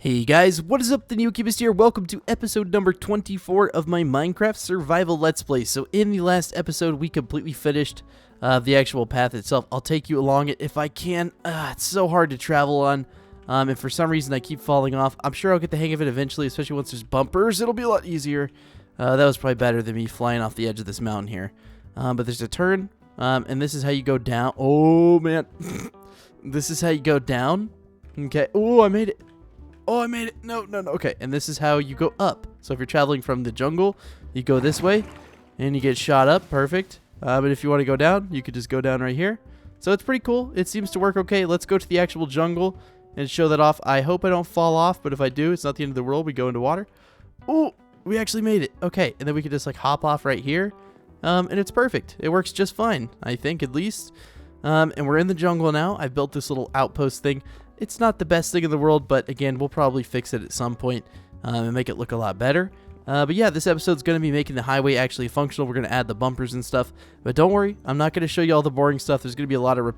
Hey guys, what is up? TheNeoCubest here. Welcome to episode number 24 of my Minecraft survival Let's Play. So in the last episode, we completely finished the actual path itself. I'll take you along it if I can. It's so hard to travel on, and for some reason I keep falling off. I'm sure I'll get the hang of it eventually, especially once there's bumpers. It'll be a lot easier. That was probably better than me flying off the edge of this mountain here. But there's a turn, and this is how you go down. Oh man, this is how you go down. Okay. Oh, I made it. Oh, I made it. No. Okay, and this is how you go up. So if you're traveling from the jungle, you go this way, and you get shot up. Perfect. But if you want to go down, you could just go down right here. So it's pretty cool. It seems to work okay. Let's go to the actual jungle and show that off. I hope I don't fall off, but if I do, it's not the end of the world. We go into water. Oh, we actually made it. Okay, and then we could just like hop off right here, and it's perfect. It works just fine, I think, at least. And we're in the jungle now. I built this little outpost thing. It's not the best thing in the world, but again, we'll probably fix it at some point and make it look a lot better. But yeah, this episode's going to be making the highway actually functional. We're going to add the bumpers and stuff. But don't worry, I'm not going to show you all the boring stuff. There's going to be a lot of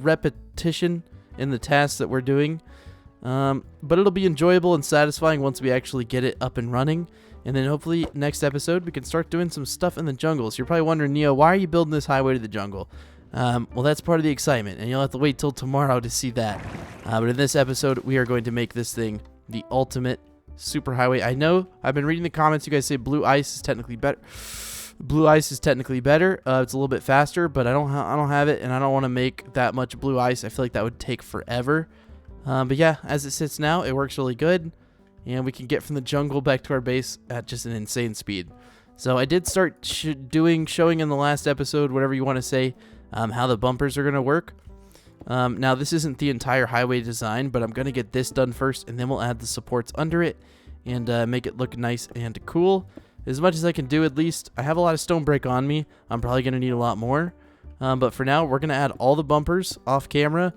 repetition in the tasks that we're doing. But it'll be enjoyable and satisfying once we actually get it up and running. And then hopefully next episode, we can start doing some stuff in the jungle. So you're probably wondering, Neo, why are you building this highway to the jungle? Well, that's part of the excitement, and you'll have to wait till tomorrow to see that. But in this episode, we are going to make this thing the ultimate super highway. I know I've been reading the comments. You guys say blue ice is technically better. Blue ice is technically better. It's a little bit faster, but I don't have it, and I don't want to make that much blue ice. I feel like that would take forever. But yeah, as it sits now, it works really good, and we can get from the jungle back to our base at just an insane speed. So I did start showing in the last episode, whatever you want to say, how the bumpers are going to work. Now, this isn't the entire highway design, but I'm going to get this done first, and then we'll add the supports under it and make it look nice and cool. As much as I can do, at least. I have a lot of stone brick on me. I'm probably going to need a lot more. But for now, we're going to add all the bumpers off camera.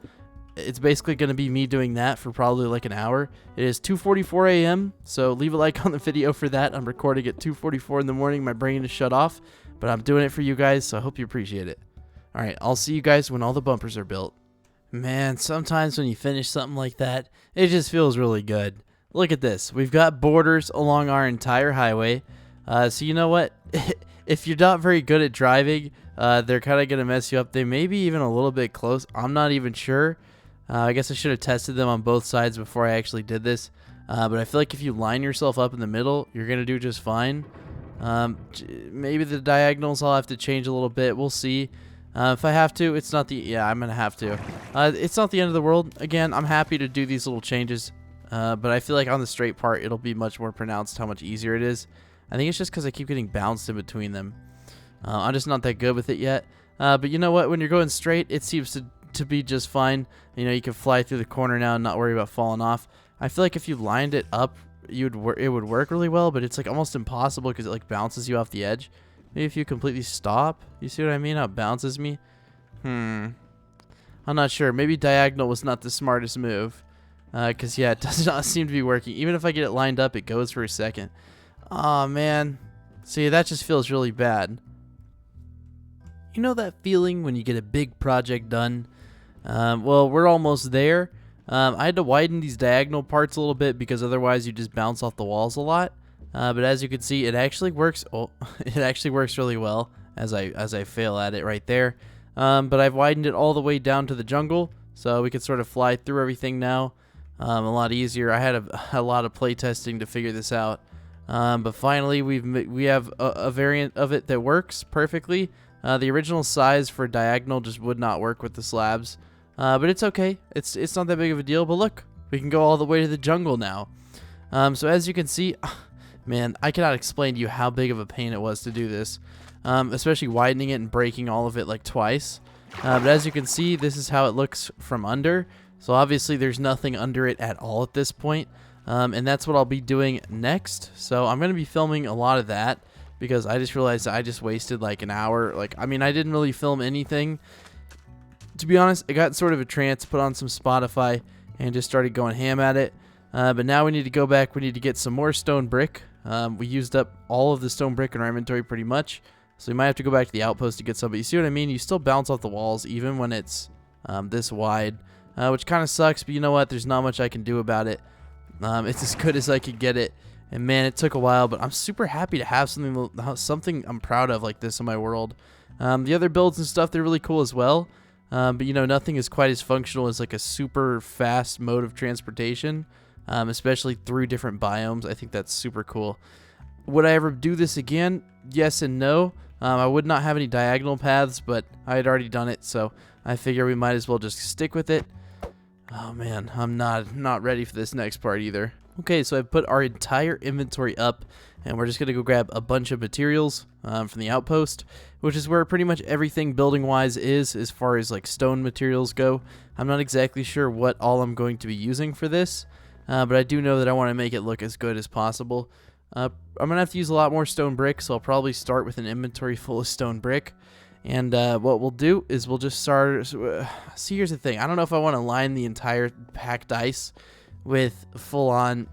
It's basically going to be me doing that for probably like an hour. It is 2:44 a.m., so leave a like on the video for that. I'm recording at 2:44 in the morning. My brain is shut off, but I'm doing it for you guys, so I hope you appreciate it. Alright, I'll see you guys when all the bumpers are built. Man, sometimes when you finish something like that, it just feels really good. Look at this. We've got borders along our entire highway. So you know what? If you're not very good at driving, they're kind of going to mess you up. They may be even a little bit close. I'm not even sure. I guess I should have tested them on both sides before I actually did this. But I feel like if you line yourself up in the middle, you're going to do just fine. Maybe the diagonals I'll have to change a little bit. We'll see. If I have to, it's not the... Yeah, I'm going to have to. It's not the end of the world. Again, I'm happy to do these little changes. But I feel like on the straight part, it'll be much more pronounced how much easier it is. I think it's just because I keep getting bounced in between them. I'm just not that good with it yet. But you know what? When you're going straight, it seems to be just fine. You know, you can fly through the corner now and not worry about falling off. I feel like if you lined it up, it would work really well. But it's like almost impossible because it like bounces you off the edge. Maybe if you completely stop. You see what I mean? How it bounces me? I'm not sure. Maybe diagonal was not the smartest move. Because, yeah, it does not seem to be working. Even if I get it lined up, it goes for a second. Aw, man. See, that just feels really bad. You know that feeling when you get a big project done? Well, we're almost there. I had to widen these diagonal parts a little bit because otherwise you just bounce off the walls a lot. But as you can see, it actually works. Oh, it actually works really well as I fail at it right there. But I've widened it all the way down to the jungle, so we can sort of fly through everything now. A lot easier. I had a lot of play testing to figure this out. But finally, we have a variant of it that works perfectly. The original size for diagonal just would not work with the slabs. But it's okay. It's not that big of a deal. But look, we can go all the way to the jungle now. So as you can see. Man, I cannot explain to you how big of a pain it was to do this, especially widening it and breaking all of it like twice. But as you can see, this is how it looks from under. So obviously there's nothing under it at all at this point, and that's what I'll be doing next. So I'm going to be filming a lot of that because I just realized I just wasted like an hour. Like, I mean, I didn't really film anything. To be honest, I got sort of a trance, put on some Spotify, and just started going ham at it. But now we need to go back. We need to get some more stone brick. We used up all of the stone brick in our inventory pretty much. So we might have to go back to the outpost to get some. But you see what I mean? You still bounce off the walls even when it's this wide. Which kind of sucks. But you know what? There's not much I can do about it. It's as good as I could get it. And man, it took a while, but I'm super happy to have something I'm proud of like this in my world. The other builds and stuff, they're really cool as well. But you know, nothing is quite as functional as like a super fast mode of transportation, especially through different biomes. I think that's super cool. Would I ever do this again? Yes and no. I would not have any diagonal paths, but I had already done it, so I figure we might as well just stick with it. Oh man, I'm not ready for this next part either. Okay, so I've put our entire inventory up, and we're just going to go grab a bunch of materials from the outpost, which is where pretty much everything building-wise is as far as like stone materials go. I'm not exactly sure what all I'm going to be using for this, but I do know that I want to make it look as good as possible. I'm going to have to use a lot more stone brick, so I'll probably start with an inventory full of stone brick. And what we'll do is we'll just start... see, here's the thing. I don't know if I want to line the entire packed ice with full-on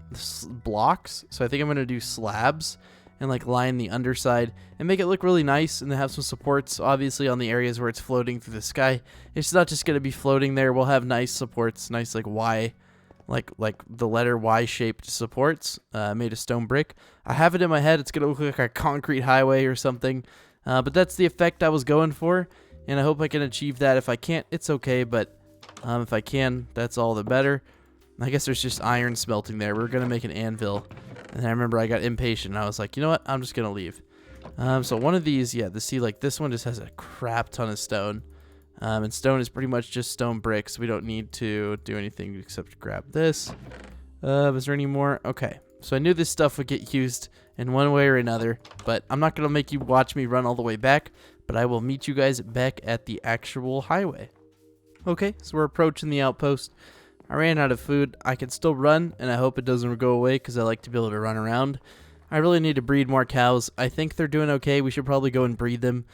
blocks. So I think I'm going to do slabs and like line the underside and make it look really nice, and then have some supports, obviously, on the areas where it's floating through the sky. It's not just going to be floating there. We'll have nice supports, nice like Y... like the letter Y shaped supports made of stone brick. I have it in my head. It's gonna look like a concrete highway or something, but that's the effect I was going for, and I hope I can achieve that. If I can't, it's okay, but if I can, that's all the better. I guess there's just iron smelting there. We're gonna make an anvil, and I remember I got impatient and I was like, you know what, I'm just gonna leave. So one of these, yeah, like this one just has a crap ton of stone. And stone is pretty much just stone bricks. We don't need to do anything except grab this. Is there any more? Okay. So I knew this stuff would get used in one way or another, but I'm not going to make you watch me run all the way back, but I will meet you guys back at the actual highway. Okay, so we're approaching the outpost. I ran out of food. I can still run, and I hope it doesn't go away because I like to be able to run around. I really need to breed more cows. I think they're doing okay. We should probably go and breed them.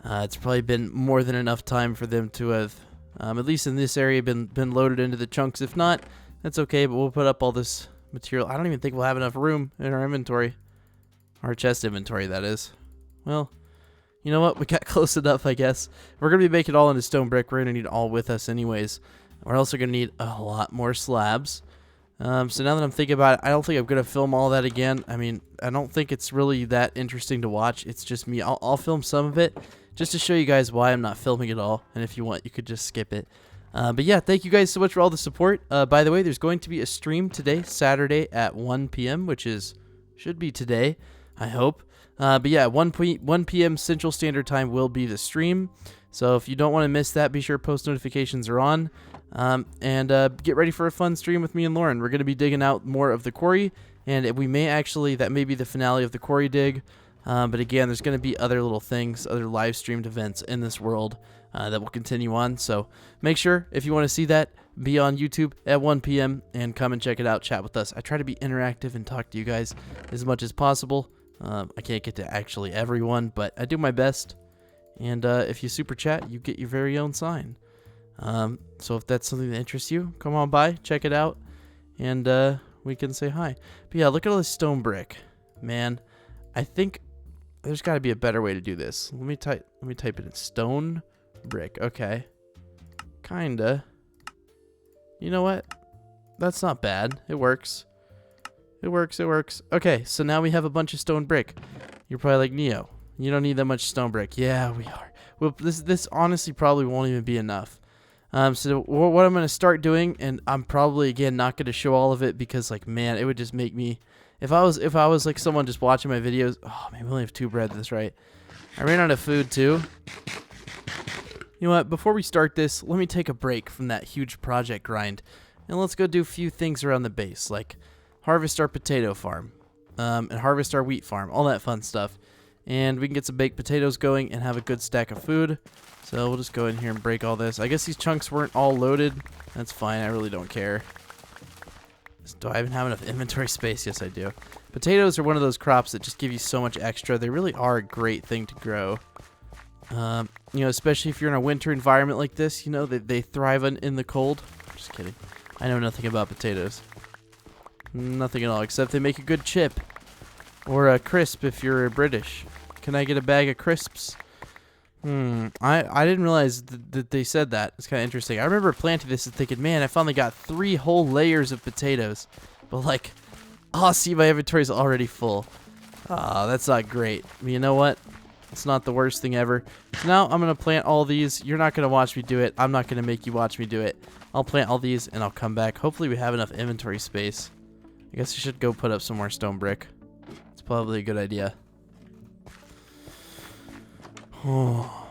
It's probably been more than enough time for them to have, at least in this area, been loaded into the chunks. If not, that's okay, but we'll put up all this material. I don't even think we'll have enough room in our inventory. Our chest inventory, that is. Well, you know what? We got close enough, I guess. We're going to be making it all into stone brick. We're going to need it all with us anyways. We're also going to need a lot more slabs. So now that I'm thinking about it, I don't think I'm going to film all that again. I mean, I don't think it's really that interesting to watch. It's just me. I'll film some of it just to show you guys why I'm not filming it all. And if you want, you could just skip it. But yeah, thank you guys so much for all the support. By the way, there's going to be a stream today, Saturday at 1 p.m., which should be today, I hope. But yeah, 1 p.m. Central Standard Time will be the stream. So if you don't want to miss that, be sure post notifications are on. And get ready for a fun stream with me and Lauren. We're going to be digging out more of the quarry, and that may be the finale of the quarry dig. But again, there's going to be other little things, other live streamed events in this world that will continue on. So make sure, if you want to see that, be on YouTube at 1 p.m. and come and check it out, chat with us. I try to be interactive and talk to you guys as much as possible. I can't get to actually everyone, but I do my best. And if you super chat, you get your very own sign. So if that's something that interests you, come on by, check it out, and we can say hi. But yeah, look at all this stone brick. Man, I think there's got to be a better way to do this. Let me type it in stone brick. Okay. Kinda. You know what? That's not bad. It works. It works. Okay, so now we have a bunch of stone brick. You're probably like, Neo, you don't need that much stone brick. Yeah, we are. Well, this honestly probably won't even be enough. So what I'm going to start doing, and I'm probably, again, not going to show all of it because, like, man, it would just make me, if I was like someone just watching my videos, oh, man, we only have 2 bread, that's right. I ran out of food, too. You know what, before we start this, let me take a break from that huge project grind, and let's go do a few things around the base, like harvest our potato farm, and harvest our wheat farm, all that fun stuff. And we can get some baked potatoes going and have a good stack of food. So we'll just go in here and break all this. I guess these chunks weren't all loaded. That's fine. I really don't care. Do I even have enough inventory space? Yes, I do. Potatoes are one of those crops that just give you so much extra. They really are a great thing to grow. You know, especially if you're in a winter environment like this, you know, they thrive in the cold. Just kidding. I know nothing about potatoes. Nothing at all, except they make a good chip. Or a crisp if you're British. Can I get a bag of crisps? I didn't realize that they said that. It's kind of interesting. I remember planting this and thinking, man, I finally got 3 whole layers of potatoes. But like, oh, see, my inventory's already full. That's not great. But you know what? It's not the worst thing ever. So now I'm going to plant all these. You're not going to watch me do it. I'm not going to make you watch me do it. I'll plant all these and I'll come back. Hopefully we have enough inventory space. I guess I should go put up some more stone brick. It's probably a good idea. Oh.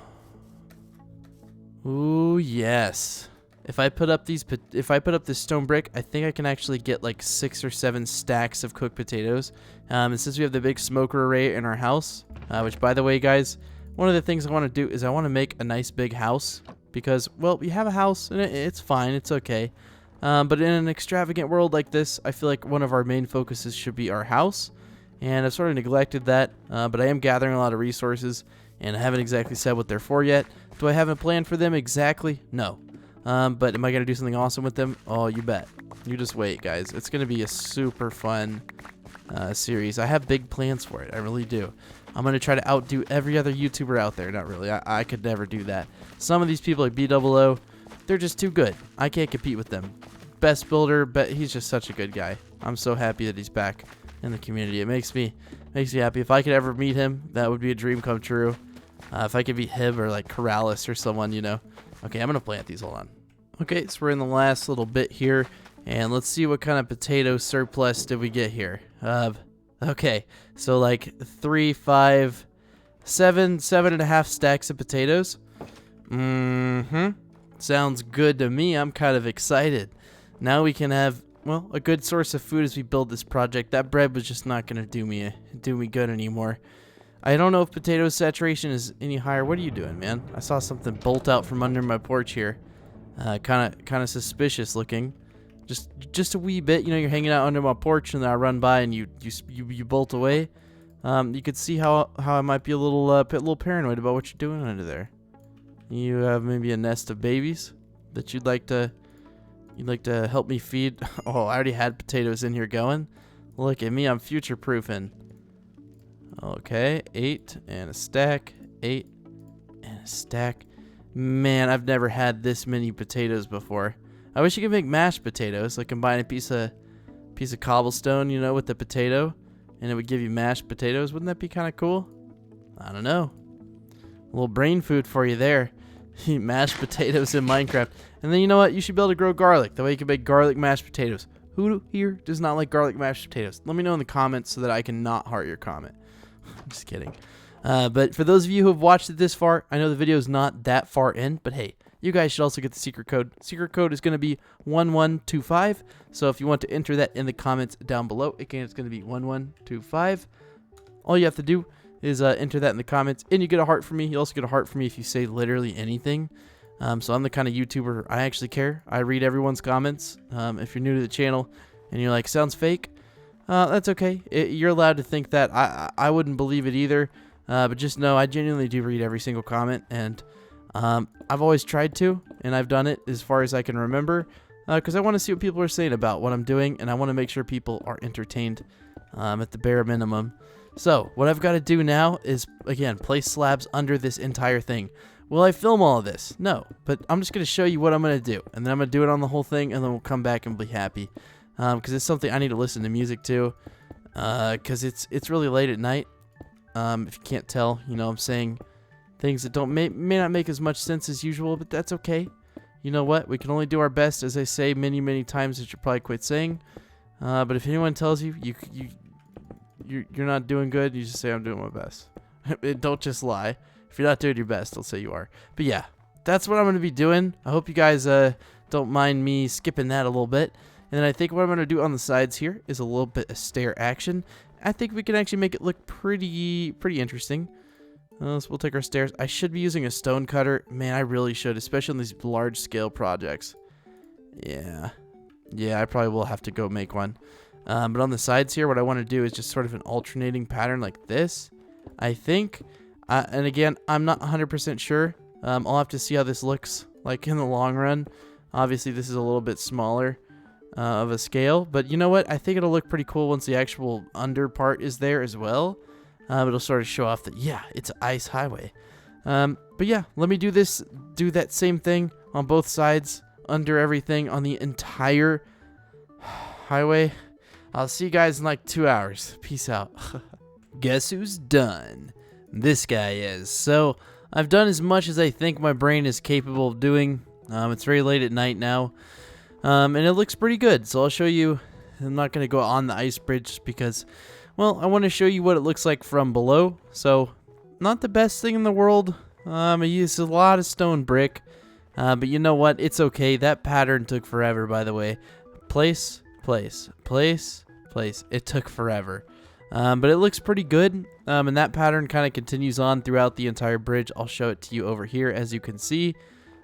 Ooh, yes. If I put up this stone brick, I think I can actually get like 6 or 7 stacks of cooked potatoes. And since we have the big smoker array in our house, which by the way, guys, one of the things I want to do is I want to make a nice big house because, well, we have a house and it's fine, it's okay. But in an extravagant world like this, I feel like one of our main focuses should be our house. And I've sort of neglected that, but I am gathering a lot of resources, and I haven't exactly said what they're for yet. Do I have a plan for them exactly? No. But am I going to do something awesome with them? Oh, you bet. You just wait, guys. It's going to be a super fun series. I have big plans for it. I really do. I'm going to try to outdo every other YouTuber out there. Not really. I could never do that. Some of these people like B00, they're just too good. I can't compete with them. Best builder, but he's just such a good guy. I'm so happy that he's back in the community. It makes me happy. If I could ever meet him, that would be a dream come true. If I could meet him or like Corrales or someone, you know. Okay, I'm going to plant these. Hold on. Okay, so we're in the last little bit here, and let's see what kind of potato surplus did we get here. Okay, so like 3, 5, 7, 7.5 stacks of potatoes. Sounds good to me. I'm kind of excited. Now we can have, well, a good source of food as we build this project. That bread was just not going to do me good anymore. I don't know if potato saturation is any higher. What are you doing, man? I saw something bolt out from under my porch here. Kind of suspicious looking. Just a wee bit. You know, you're hanging out under my porch, and then I run by, and you bolt away. You could see how I might be a little paranoid about what you're doing under there. You have maybe a nest of babies that you'd like to help me feed. Oh, I already had potatoes in here going. Look at me, I'm future proofing. Okay, 8 and a stack, 8 and a stack. Man, I've never had this many potatoes before. I wish you could make mashed potatoes, like combine a piece of cobblestone, you know, with the potato, and it would give you mashed potatoes. Wouldn't that be kind of cool? I don't know. A little brain food for you there. Mashed potatoes in Minecraft. And then you know what? You should be able to grow garlic. That way you can make garlic mashed potatoes. Who here does not like garlic mashed potatoes? Let me know in the comments so that I can not heart your comment. I'm just kidding. But for those of you who have watched it this far, I know the video is not that far in, but hey, you guys should also get the secret code. Secret code is going to be 1125. So if you want to enter that in the comments down below, again, it's going to be 1125. All you have to do is enter that in the comments, and you get a heart from me. You also get a heart from me if you say literally anything. So I'm the kind of YouTuber I actually care. I read everyone's comments. If you're new to the channel and you're like, sounds fake, that's okay. You're allowed to think that. I wouldn't believe it either. But just know I genuinely do read every single comment, and I've always tried to, and I've done it as far as I can remember, because I want to see what people are saying about what I'm doing, and I want to make sure people are entertained at the bare minimum. So what I've got to do now is, again, place slabs under this entire thing. Will I film all of this? No, but I'm just going to show you what I'm going to do, and then I'm going to do it on the whole thing, and then we'll come back and be happy, because it's something I need to listen to music to, because it's really late at night. If you can't tell, you know, I'm saying things that may not make as much sense as usual, but that's okay. You know what? We can only do our best, as I say many, many times that you'll probably quit saying. But if anyone tells you you're not doing good, you just say I'm doing my best. Don't just lie. If you're not doing your best, they'll say you are. But yeah, that's what I'm going to be doing. I hope you guys don't mind me skipping that a little bit. And then I think what I'm going to do on the sides here is a little bit of stair action. I think we can actually make it look pretty interesting. So we'll take our stairs. I should be using a stone cutter. Man, I really should, especially on these large scale projects. Yeah, I probably will have to go make one. But on the sides here, what I want to do is just sort of an alternating pattern like this, I think. And again, I'm not 100% sure. I'll have to see how this looks like in the long run. Obviously, this is a little bit smaller of a scale, but you know what? I think it'll look pretty cool once the actual under part is there as well. It'll sort of show off that, yeah, it's an ice highway. But yeah, let me do that same thing on both sides, under everything on the entire highway. I'll see you guys in like 2 hours. Peace out. Guess who's done? This guy is. So I've done as much as I think my brain is capable of doing. It's very late at night now, and it looks pretty good. So I'll show you. I'm not going to go on the ice bridge because, well, I want to show you what it looks like from below. So not the best thing in the world. I used a lot of stone brick, but you know what? It's okay. That pattern took forever, by the way. Place, place, place, place. It took forever. But it looks pretty good, and that pattern kind of continues on throughout the entire bridge. I'll show it to you over here, as you can see,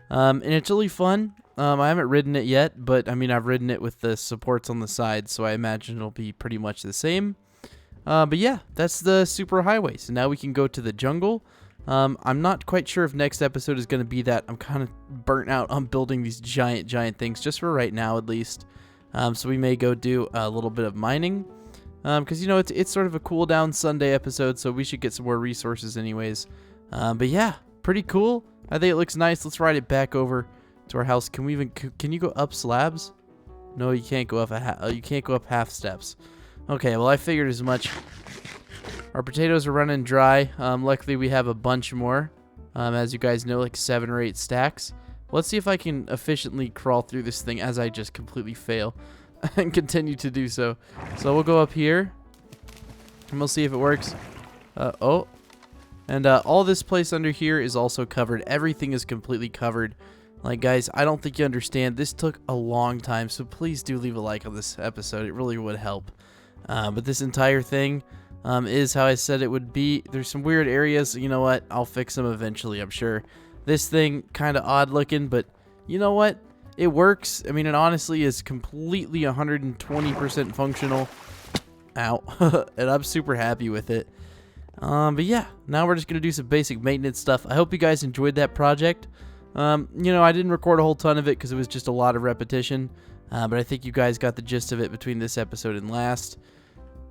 and it's really fun. I haven't ridden it yet, but I mean, I've ridden it with the supports on the side, so I imagine it'll be pretty much the same. But yeah, that's the super highway. So now we can go to the jungle. I'm not quite sure if next episode is going to be that. I'm kind of burnt out on building these giant things, just for right now at least. So we may go do a little bit of mining. Because, you know, it's sort of a cool down Sunday episode, so we should get some more resources anyways. But yeah, pretty cool. I think it looks nice. Let's ride it back over to our house. Can we even, can you go up slabs? No, you can't go up you can't go up half steps. Okay, well, I figured as much. Our potatoes are running dry. Luckily, we have a bunch more. As you guys know, like 7 or 8 stacks. Let's see if I can efficiently crawl through this thing as I just completely fail. And continue to do so. So we'll go up here and we'll see if it works. Oh, and all this place under here is also covered. Everything is completely covered. Like, guys, I don't think you understand. This took a long time, so please do leave a like on this episode. It really would help. But this entire thing is how I said it would be. There's some weird areas. You know what? I'll fix them eventually, I'm sure. This thing kind of odd looking, but you know what? It works. I mean, it honestly is completely 120% functional. Ow. And I'm super happy with it. But yeah, now we're just going to do some basic maintenance stuff. I hope you guys enjoyed that project. You know, I didn't record a whole ton of it because it was just a lot of repetition. But I think you guys got the gist of it between this episode and last.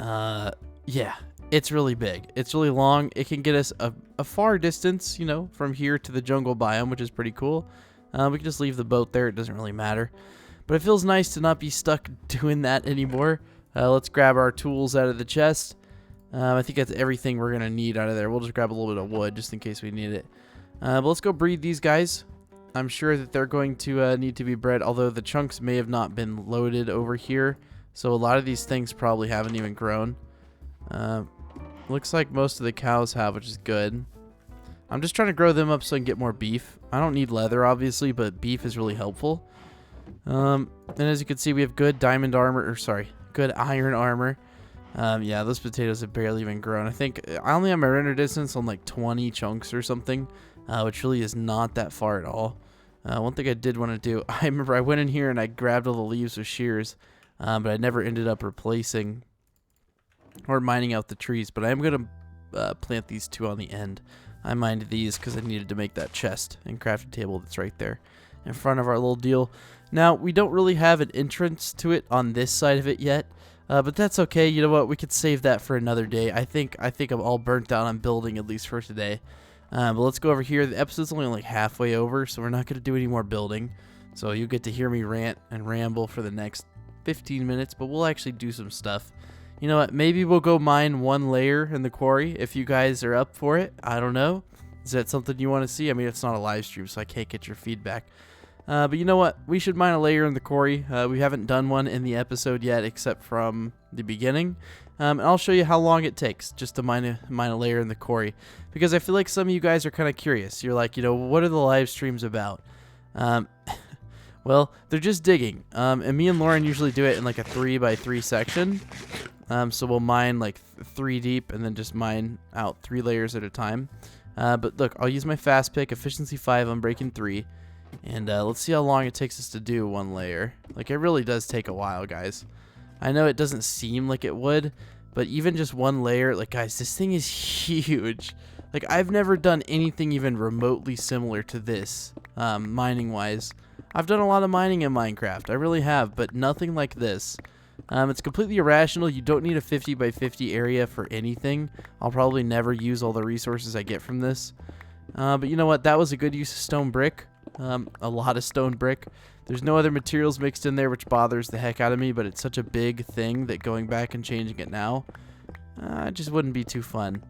Yeah, it's really big. It's really long. It can get us a far distance, you know, from here to the jungle biome, which is pretty cool. We can just leave the boat there. It doesn't really matter. But it feels nice to not be stuck doing that anymore. Let's grab our tools out of the chest. I think that's everything we're going to need out of there. We'll just grab a little bit of wood just in case we need it. But let's go breed these guys. I'm sure that they're going to need to be bred, although the chunks may have not been loaded over here. So a lot of these things probably haven't even grown. Looks like most of the cows have, which is good. I'm just trying to grow them up so I can get more beef. I don't need leather, obviously, but beef is really helpful. And as you can see, we have good diamond armor, or sorry, good iron armor. Yeah, those potatoes have barely even grown. I think I only have my render distance on like 20 chunks or something, which really is not that far at all. One thing I did want to do, I remember I went in here and I grabbed all the leaves with shears, but I never ended up replacing or mining out the trees. But I am going to plant these 2 on the end. I mined these because I needed to make that chest and crafting table that's right there in front of our little deal. Now, we don't really have an entrance to it on this side of it yet, but that's okay. You know what? We could save that for another day. I think I'm all burnt out on building, at least for today. But let's go over here. The episode's only like halfway over, so we're not going to do any more building. So you get to hear me rant and ramble for the next 15 minutes, but we'll actually do some stuff. You know what? Maybe we'll go mine 1 layer in the quarry if you guys are up for it. I don't know. Is that something you want to see? I mean, it's not a live stream, so I can't get your feedback. But you know what? We should mine a layer in the quarry. We haven't done one in the episode yet, except from the beginning. And I'll show you how long it takes just to mine a layer in the quarry. Because I feel like some of you guys are kind of curious. You're like, you know, what are the live streams about? Well, they're just digging. And me and Lauren usually do it in like a 3x3 section. So we'll mine like 3 deep and then just mine out 3 layers at a time. But look, I'll use my fast pick, efficiency 5, unbreaking 3. And let's see how long it takes us to do 1 layer. Like, it really does take a while, guys. I know it doesn't seem like it would, but even just 1 layer, like, guys, this thing is huge. Like, I've never done anything even remotely similar to this, mining-wise. I've done a lot of mining in Minecraft. I really have, but nothing like this. It's completely irrational. You don't need a 50x50 area for anything. I'll probably never use all the resources I get from this. But you know what? That was a good use of stone brick. a lot of stone brick. There's no other materials mixed in there, which bothers the heck out of me, but it's such a big thing that going back and changing it now just wouldn't be too fun.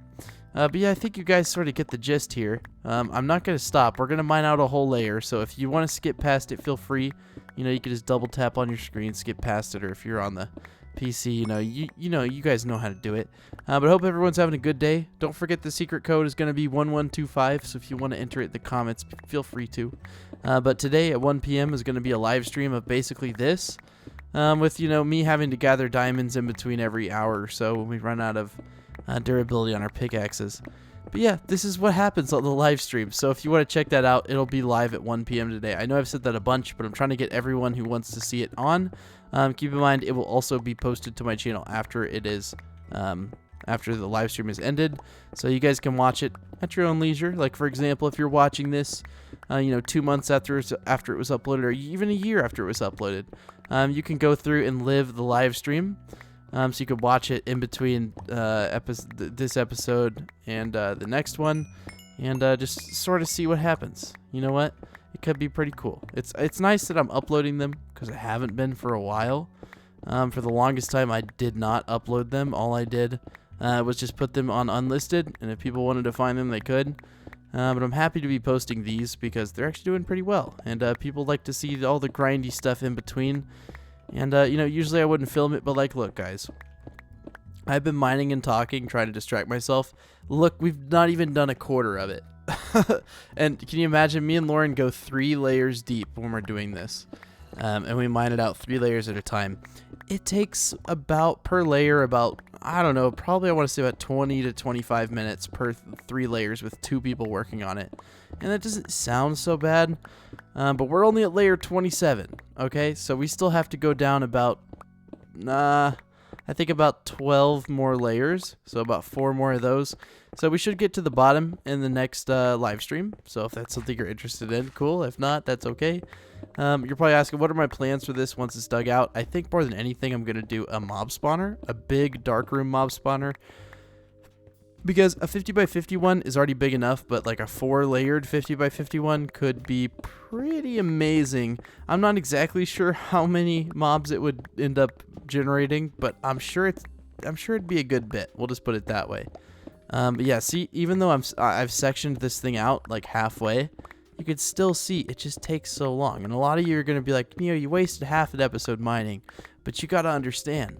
But yeah, I think you guys sort of get the gist here. I'm not going to stop. We're going to mine out a whole layer, so if you want to skip past it, feel free. You know, you can just double tap on your screen, skip past it, or if you're on the PC, you guys know how to do it. But I hope everyone's having a good day. Don't forget the secret code is going to be 1125, so if you want to enter it in the comments, feel free to. But today at 1 p.m. is going to be a live stream of basically this, with, me having to gather diamonds in between every hour or so when we run out of durability on our pickaxes. But yeah, this is what happens on the live stream. So if you want to check that out, it'll be live at 1 p.m. today. I know I've said that a bunch, but I'm trying to get everyone who wants to see it on. Keep in mind, it will also be posted to my channel after it is, after the live stream is ended. So you guys can watch it at your own leisure. Like, for example, if you're watching this, 2 months after it was uploaded, or even a year after it was uploaded, you can go through and live the live stream. So you could watch it in between this episode and the next one, and just sort of see what happens. You know what? It could be pretty cool. It's nice that I'm uploading them because I haven't been for a while. For the longest time, I did not upload them. All I did was just put them on unlisted, and if people wanted to find them, they could. But I'm happy to be posting these because they're actually doing pretty well, and people like to see all the grindy stuff in between. And, usually I wouldn't film it, but, like, look, guys. I've been mining and talking, trying to distract myself. Look, we've not even done a quarter of it. And can you imagine me and Lauren go 3 layers deep when we're doing this? And we mine it out 3 layers at a time. It takes about, per layer, I don't know, probably I want to say about 20 to 25 minutes per 3 layers with 2 people working on it. And that doesn't sound so bad, but we're only at layer 27, okay? So we still have to go down about, I think about 12 more layers, so about 4 more of those. So we should get to the bottom in the next live stream. So if that's something you're interested in, cool. If not, that's okay. You're probably asking, what are my plans for this once it's dug out? I think more than anything, I'm going to do a mob spawner, a big darkroom mob spawner. Because a 50 by 51 is already big enough, but like a 4-layered 50 by 51 could be pretty amazing. I'm not exactly sure how many mobs it would end up generating, but I'm sure it'd be a good bit. We'll just put it that way. But yeah, see, even though I've sectioned this thing out like halfway, you could still see it just takes so long. And a lot of you are going to be like, you wasted half an episode mining. But you got to understand,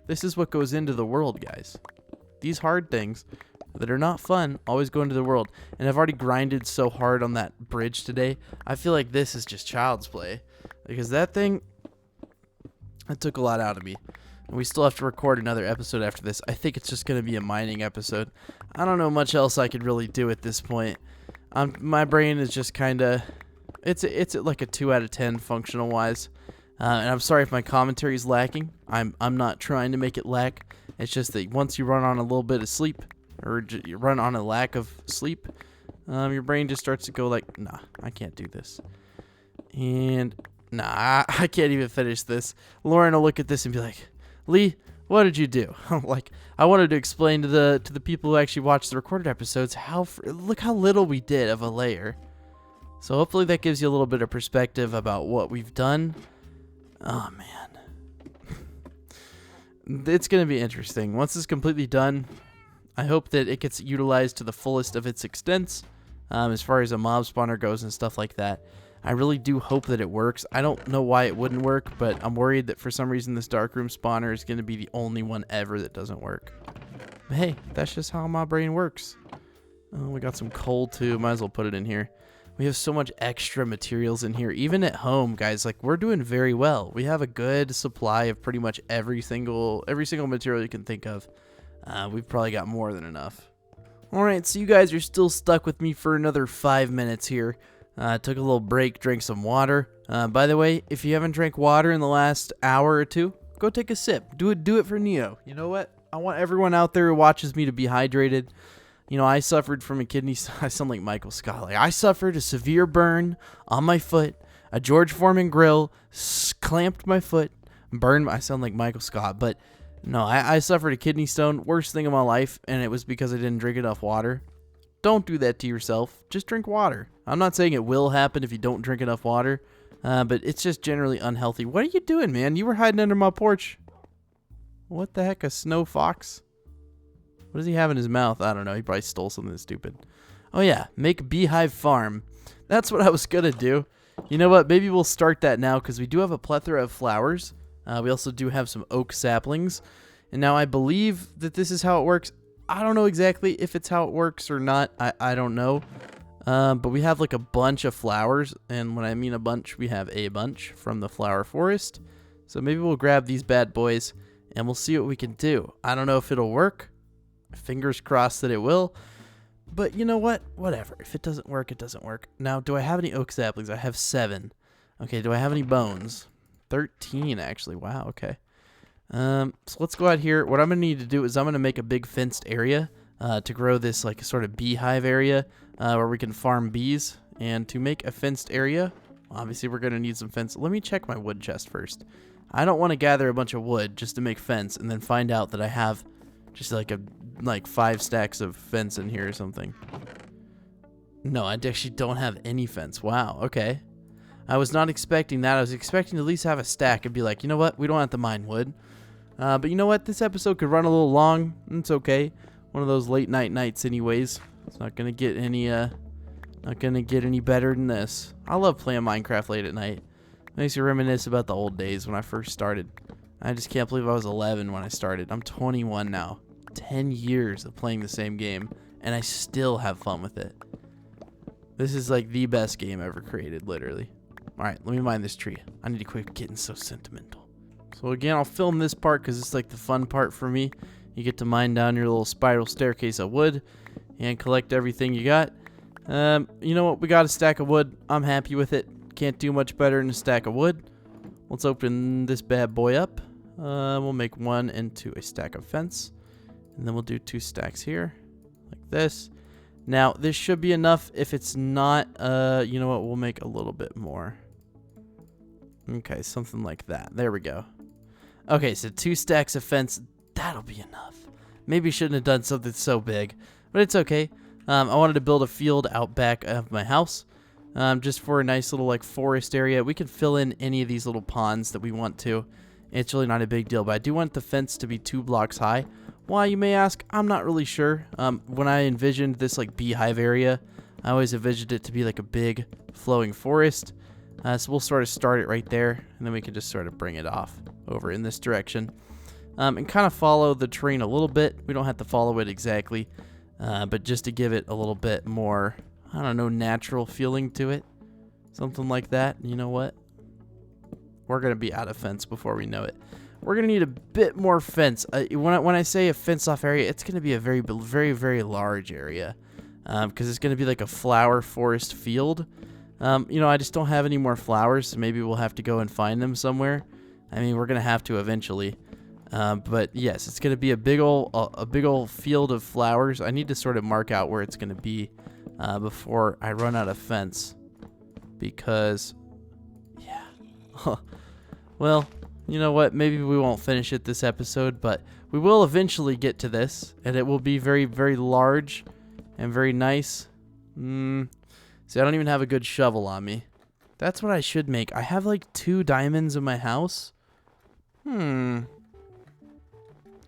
this is what goes into the world, guys. These hard things that are not fun always go into the world. And I've already grinded so hard on that bridge today. I feel like this is just child's play. Because that thing, it took a lot out of me. And we still have to record another episode after this. I think it's just going to be a mining episode. I don't know much else I could really do at this point. My brain is just kind of, it's at like a 2 out of 10 functional wise. And I'm sorry if my commentary is lacking. I'm not trying to make it lack. It's just that once you run on a little bit of sleep, or you run on a lack of sleep, your brain just starts to go like, nah, I can't do this. And nah, I can't even finish this. Lauren will look at this and be like, Lee, what did you do? Like, I wanted to explain to the people who actually watch the recorded episodes look how little we did of a layer. So hopefully that gives you a little bit of perspective about what we've done. Oh man, it's gonna be interesting. Once it's completely done, I hope that it gets utilized to the fullest of its extents, as far as a mob spawner goes and stuff like that. I really do hope that it works. I don't know why it wouldn't work, but I'm worried that for some reason this darkroom spawner is going to be the only one ever that doesn't work. But hey, that's just how my brain works. Oh, we got some coal too. Might as well put it in here. We have so much extra materials in here. Even at home, guys, like, we're doing very well. We have a good supply of pretty much every single material you can think of. We've probably got more than enough. Alright, so you guys are still stuck with me for another 5 minutes here. Took a little break, drank some water. By the way, if you haven't drank water in the last hour or two, go take a sip. Do it for Neo. You know what? I want everyone out there who watches me to be hydrated. I suffered from a kidney stone. I sound like Michael Scott. Like, I suffered a severe burn on my foot. A George Foreman grill clamped my foot, burned. I sound like Michael Scott, but no, I suffered a kidney stone. Worst thing of my life, and it was because I didn't drink enough water. Don't do that to yourself. Just drink water. I'm not saying it will happen if you don't drink enough water, but it's just generally unhealthy. What are you doing, man? You were hiding under my porch. What the heck, a snow fox? What does he have in his mouth? I don't know. He probably stole something stupid. Oh, yeah. Make beehive farm. That's what I was going to do. You know what? Maybe we'll start that now because we do have a plethora of flowers. We also do have some oak saplings. And now I believe that this is how it works. I don't know exactly if it's how it works or not. I don't know. But we have like a bunch of flowers. And when I mean a bunch, we have a bunch from the flower forest. So maybe we'll grab these bad boys and we'll see what we can do. I don't know if it'll work. Fingers crossed that it will. But you know what? Whatever. If it doesn't work, it doesn't work. Now, do I have any oak saplings? I have 7. Okay, do I have any bones? 13, actually. Wow, okay. So let's go out here. What I'm going to need to do is I'm going to make a big fenced area to grow this like sort of beehive area where we can farm bees. And to make a fenced area, obviously we're going to need some fence. Let me check my wood chest first. I don't want to gather a bunch of wood just to make fence and then find out that I have just like 5 stacks of fence in here or something. No, I actually don't have any fence. Wow, okay. I was not expecting that. I was expecting to at least have a stack and be like, you know what? We don't have to mine wood. But you know what? This episode could run a little long. It's okay. One of those late nights anyways. It's not gonna get any better than this. I love playing Minecraft late at night. Makes you reminisce about the old days when I first started. I just can't believe I was 11 when I started. I'm 21 now. 10 years of playing the same game, and I still have fun with it. This is like the best game ever created, literally. Alright, let me mine this tree. I need to quit getting so sentimental. So again, I'll film this part because it's like the fun part for me. You get to mine down your little spiral staircase of wood and collect everything you got. You know what? We got a stack of wood. I'm happy with it. Can't do much better than a stack of wood. Let's open this bad boy up. We'll make 1 into a stack of fence. And then we'll do 2 stacks here. Like this. Now, this should be enough. If it's not, you know what? We'll make a little bit more. Okay, something like that. There we go. Okay, so 2 stacks of fence. That'll be enough. Maybe shouldn't have done something so big. But it's okay. I wanted to build a field out back of my house. Just for a nice little like forest area. We can fill in any of these little ponds that we want to. It's really not a big deal, but I do want the fence to be 2 blocks high. Why, you may ask? I'm not really sure. When I envisioned this like beehive area, I always envisioned it to be like a big flowing forest. So we'll sort of start it right there, and then we can just sort of bring it off over in this direction. And kind of follow the terrain a little bit. We don't have to follow it exactly, but just to give it a little bit more, I don't know, natural feeling to it. Something like that. You know what? We're going to be out of fence before we know it. We're going to need a bit more fence. When I say a fence-off area, it's going to be a very, very, very large area. Because it's going to be like a flower forest field. You know, I just don't have any more flowers, so maybe we'll have to go and find them somewhere. I mean, we're going to have to eventually. But yes, it's going to be a big old field of flowers. I need to sort of mark out where it's going to be before I run out of fence. Because, yeah. Well, you know what? Maybe we won't finish it this episode, but we will eventually get to this, and it will be very, very large and very nice. See, I don't even have a good shovel on me. That's what I should make. I have like 2 diamonds in my house. You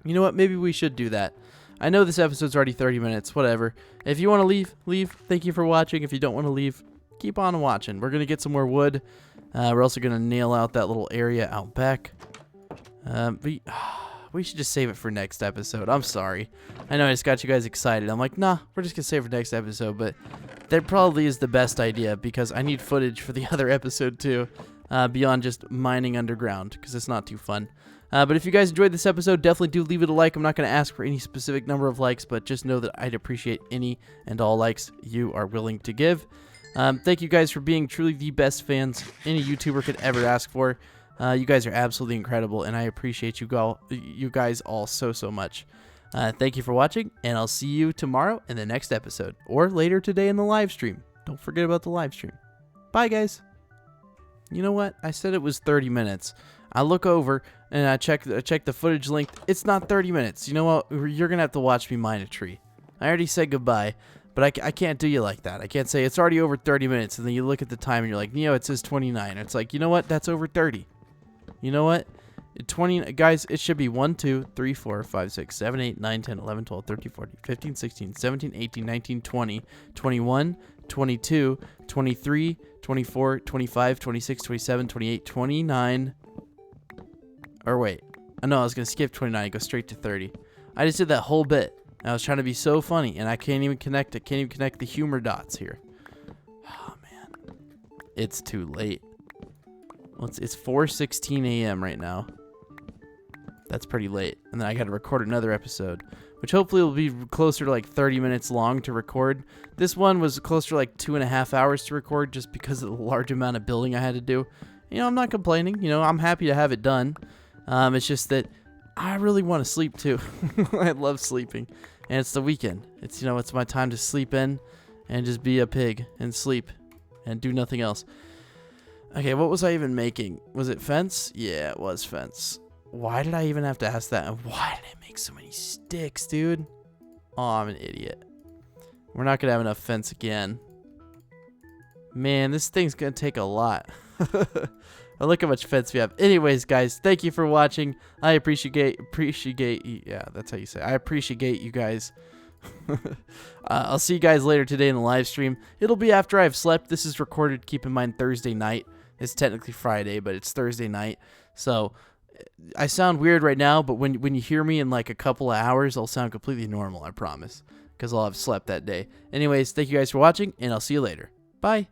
know what? Maybe we should do that. I know this episode's already 30 minutes. Whatever. If you want to leave, leave. Thank you for watching. If you don't want to leave, keep on watching. We're going to get some more wood. We're also going to nail out that little area out back. We should just save it for next episode. I'm sorry. I know I just got you guys excited. I'm like, nah, we're just going to save it for next episode. But that probably is the best idea because I need footage for the other episode too. Beyond just mining underground because it's not too fun. But if you guys enjoyed this episode, definitely do leave it a like. I'm not going to ask for any specific number of likes, but just know that I'd appreciate any and all likes you are willing to give. Thank you guys for being truly the best fans any YouTuber could ever ask for. You guys are absolutely incredible, and I appreciate you guys all so much. Thank you for watching, and I'll see you tomorrow in the next episode, or later today in the live stream. Don't forget about the live stream. Bye, guys. You know what? I said it was 30 minutes. I look over, and I check the footage length. It's not 30 minutes. You know what? You're going to have to watch me mine a tree. I already said goodbye, but But I can't do you like that. I can't say it's already over 30 minutes, and then you look at the time and you're like, Neo, it says 29. It's like, you know what? That's over 30. You know what? 20 guys, it should be 1, 2, 3, 4, 5, 6, 7, 8, 9, 10, 11, 12, 13, 14, 15, 16, 17, 18, 19, 20, 21, 22, 23, 24, 25, 26, 27, 28, 29. Or wait. Oh, no, I was going to skip 29 and go straight to 30. I just did that whole bit. I was trying to be so funny, and I can't even connect it. Can't even connect the humor dots here. Oh, man. It's too late. Well, it's 4:16 a.m. right now. That's pretty late. And then I got to record another episode, which hopefully will be closer to like 30 minutes long to record. This one was closer to like 2.5 hours to record just because of the large amount of building I had to do. You know, I'm not complaining. You know, I'm happy to have it done. It's just that I really want to sleep too. I love sleeping. And it's the weekend. It's, you know, it's my time to sleep in and just be a pig and sleep and do nothing else. Okay, what was I even making? Was it fence? Yeah, it was fence. Why did I even have to ask that? And why did I make so many sticks, dude? Oh, I'm an idiot. We're not going to have enough fence again. Man, this thing's going to take a lot. Oh, look how much fence we have. Anyways, guys, thank you for watching. I appreciate, yeah, that's how you say it. I appreciate you guys. I'll see you guys later today in the live stream. It'll be after I've slept. This is recorded, keep in mind, Thursday night. It's technically Friday, but it's Thursday night. So I sound weird right now, but when you hear me in like a couple of hours, I'll sound completely normal, I promise, because I'll have slept that day. Anyways, thank you guys for watching, and I'll see you later. Bye.